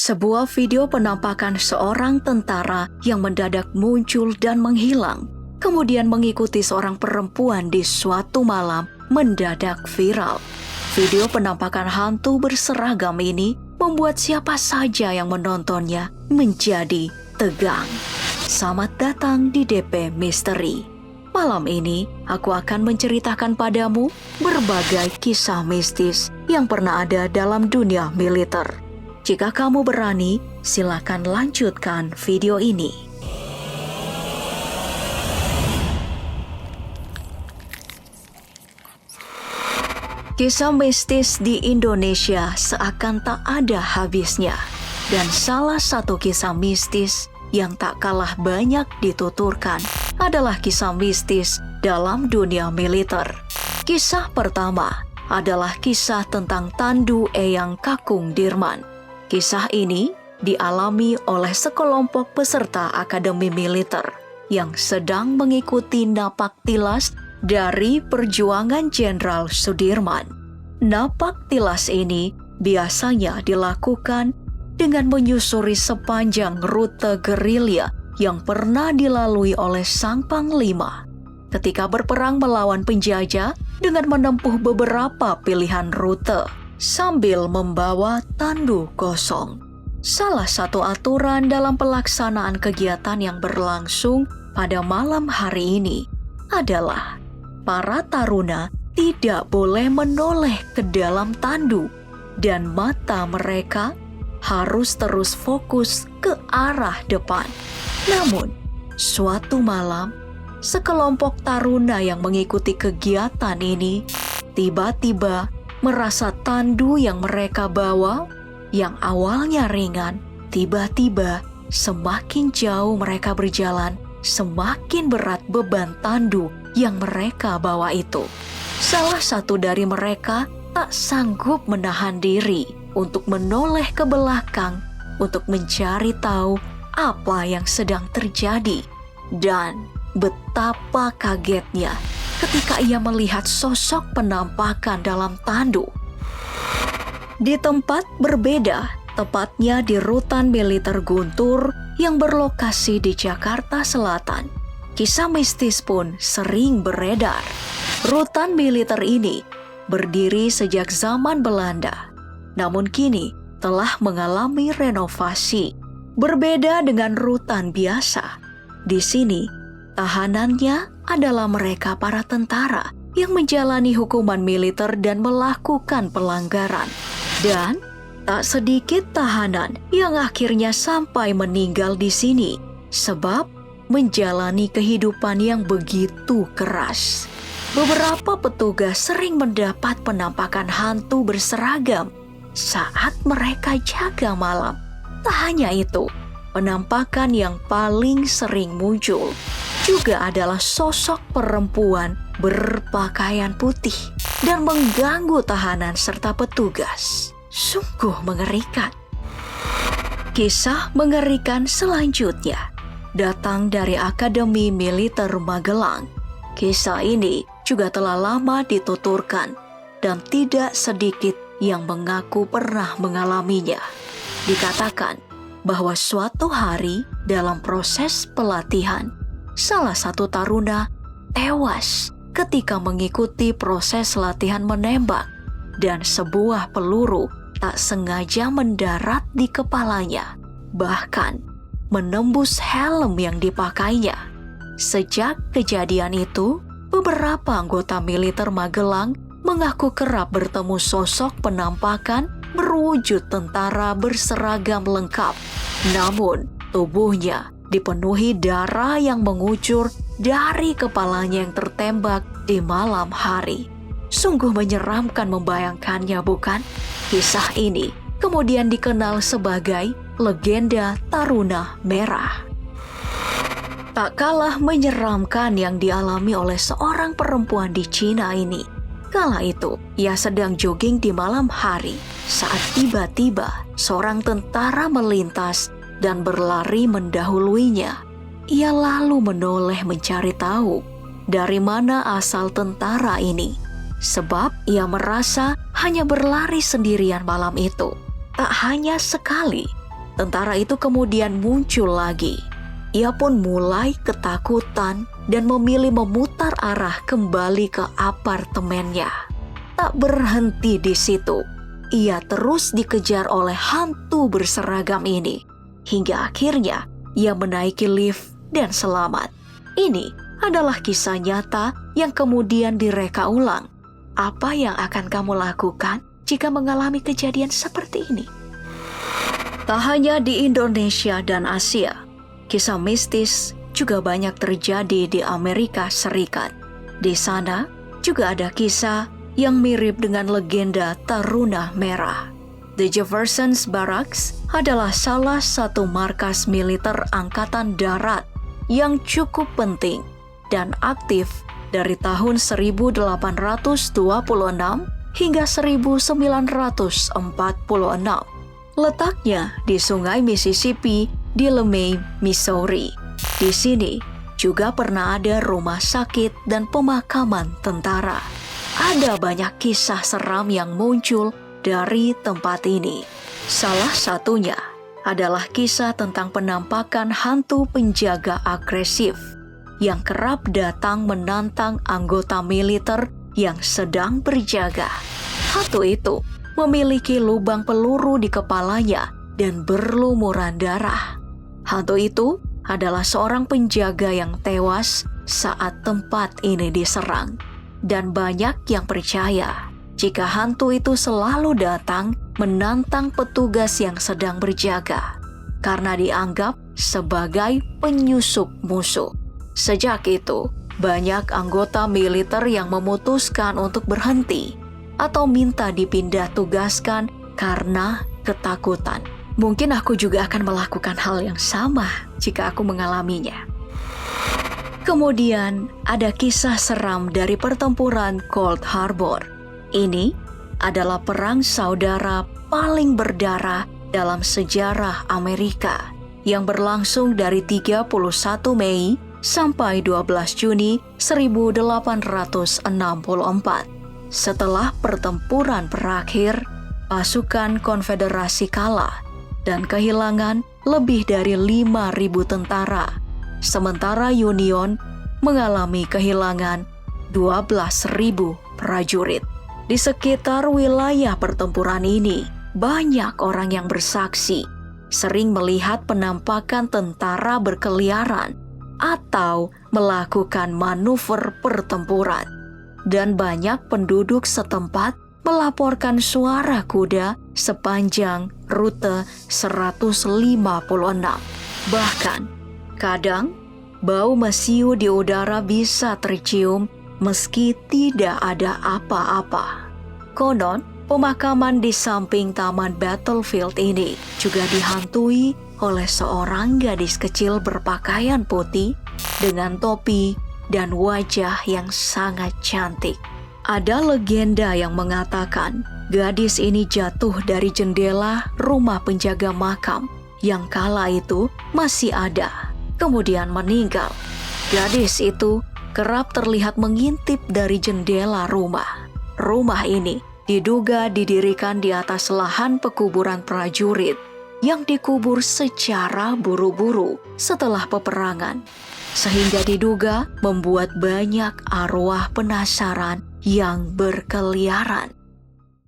Sebuah video penampakan seorang tentara yang mendadak muncul dan menghilang, kemudian mengikuti seorang perempuan di suatu malam mendadak viral. Video penampakan hantu berseragam ini membuat siapa saja yang menontonnya menjadi tegang. Selamat datang di DP Misteri. Malam ini, aku akan menceritakan padamu berbagai kisah mistis yang pernah ada dalam dunia militer. Jika kamu berani, silakan lanjutkan video ini. Kisah mistis di Indonesia seakan tak ada habisnya. Dan salah satu kisah mistis yang tak kalah banyak dituturkan adalah kisah mistis dalam dunia militer. Kisah pertama adalah kisah tentang Tandu Eyang Kakung Dirman. Kisah ini dialami oleh sekelompok peserta Akademi Militer yang sedang mengikuti napak tilas dari perjuangan Jenderal Sudirman. Napak tilas ini biasanya dilakukan dengan menyusuri sepanjang rute gerilya yang pernah dilalui oleh sang panglima ketika berperang melawan penjajah dengan menempuh beberapa pilihan rute sambil membawa tandu kosong. Salah satu aturan dalam pelaksanaan kegiatan yang berlangsung pada malam hari ini adalah para taruna tidak boleh menoleh ke dalam tandu dan mata mereka harus terus fokus ke arah depan. Namun, suatu malam, sekelompok taruna yang mengikuti kegiatan ini tiba-tiba merasa tandu yang mereka bawa, yang awalnya ringan, tiba-tiba semakin jauh mereka berjalan, semakin berat beban tandu yang mereka bawa itu. Salah satu dari mereka tak sanggup menahan diri untuk menoleh ke belakang untuk mencari tahu apa yang sedang terjadi. Dan betapa kagetnya ketika ia melihat sosok penampakan dalam tandu. Di tempat berbeda, tepatnya di Rutan Militer Guntur yang berlokasi di Jakarta Selatan, kisah mistis pun sering beredar. Rutan militer ini berdiri sejak zaman Belanda, namun kini telah mengalami renovasi. Berbeda dengan rutan biasa, di sini tahanannya adalah mereka para tentara yang menjalani hukuman militer dan melakukan pelanggaran. Dan tak sedikit tahanan yang akhirnya sampai meninggal di sini sebab menjalani kehidupan yang begitu keras. Beberapa petugas sering mendapat penampakan hantu berseragam saat mereka jaga malam. Tak hanya itu, penampakan yang paling sering muncul juga adalah sosok perempuan berpakaian putih dan mengganggu tahanan serta petugas. Sungguh mengerikan. Kisah mengerikan selanjutnya datang dari Akademi Militer Magelang. Kisah ini juga telah lama dituturkan dan tidak sedikit yang mengaku pernah mengalaminya. Dikatakan bahwa suatu hari dalam proses pelatihan, salah satu taruna tewas ketika mengikuti proses latihan menembak dan sebuah peluru tak sengaja mendarat di kepalanya, bahkan menembus helm yang dipakainya. Sejak kejadian itu, beberapa anggota militer Magelang mengaku kerap bertemu sosok penampakan berwujud tentara berseragam lengkap. Namun, tubuhnya dipenuhi darah yang mengucur dari kepalanya yang tertembak di malam hari. Sungguh menyeramkan membayangkannya, bukan? Kisah ini kemudian dikenal sebagai legenda Taruna Merah. Tak kalah menyeramkan yang dialami oleh seorang perempuan di Cina ini. Kala itu, ia sedang jogging di malam hari saat tiba-tiba seorang tentara melintas dan berlari mendahuluinya. Ia lalu menoleh mencari tahu dari mana asal tentara ini, sebab ia merasa hanya berlari sendirian malam itu. Tak hanya sekali, tentara itu kemudian muncul lagi. Ia pun mulai ketakutan dan memilih memutar arah kembali ke apartemennya. Tak berhenti di situ, ia terus dikejar oleh hantu berseragam ini. Hingga akhirnya ia menaiki lift dan selamat. Ini adalah kisah nyata yang kemudian direka ulang. Apa yang akan kamu lakukan jika mengalami kejadian seperti ini? Tak hanya di Indonesia dan Asia, kisah mistis juga banyak terjadi di Amerika Serikat. Di sana juga ada kisah yang mirip dengan legenda Taruna Merah. The Jefferson's Barracks adalah salah satu markas militer Angkatan Darat yang cukup penting dan aktif dari tahun 1826 hingga 1946. Letaknya di Sungai Mississippi di LeMay, Missouri. Di sini juga pernah ada rumah sakit dan pemakaman tentara. Ada banyak kisah seram yang muncul dari tempat ini. Salah satunya adalah kisah tentang penampakan hantu penjaga agresif yang kerap datang menantang anggota militer yang sedang berjaga. Hantu itu memiliki lubang peluru di kepalanya dan berlumuran darah. Hantu itu adalah seorang penjaga yang tewas saat tempat ini diserang. Dan banyak yang percaya jika hantu itu selalu datang menantang petugas yang sedang berjaga karena dianggap sebagai penyusup musuh. Sejak itu, banyak anggota militer yang memutuskan untuk berhenti atau minta dipindah tugaskan karena ketakutan. Mungkin aku juga akan melakukan hal yang sama jika aku mengalaminya. Kemudian ada kisah seram dari pertempuran Cold Harbor. Ini adalah perang saudara paling berdarah dalam sejarah Amerika yang berlangsung dari 31 Mei sampai 12 Juni 1864. Setelah pertempuran berakhir, pasukan Konfederasi kalah dan kehilangan lebih dari 5.000 tentara, sementara Union mengalami kehilangan 12.000 prajurit. Di sekitar wilayah pertempuran ini, banyak orang yang bersaksi, sering melihat penampakan tentara berkeliaran atau melakukan manuver pertempuran. Dan banyak penduduk setempat melaporkan suara kuda sepanjang rute 156. Bahkan, kadang bau mesiu di udara bisa tercium meski tidak ada apa-apa. Konon, pemakaman di samping taman battlefield ini juga dihantui oleh seorang gadis kecil berpakaian putih dengan topi dan wajah yang sangat cantik. Ada legenda yang mengatakan gadis ini jatuh dari jendela rumah penjaga makam yang kala itu masih ada, kemudian meninggal. Gadis itu kerap terlihat mengintip dari jendela rumah. Rumah ini diduga didirikan di atas lahan pekuburan prajurit yang dikubur secara buru-buru setelah peperangan, sehingga diduga membuat banyak arwah penasaran yang berkeliaran.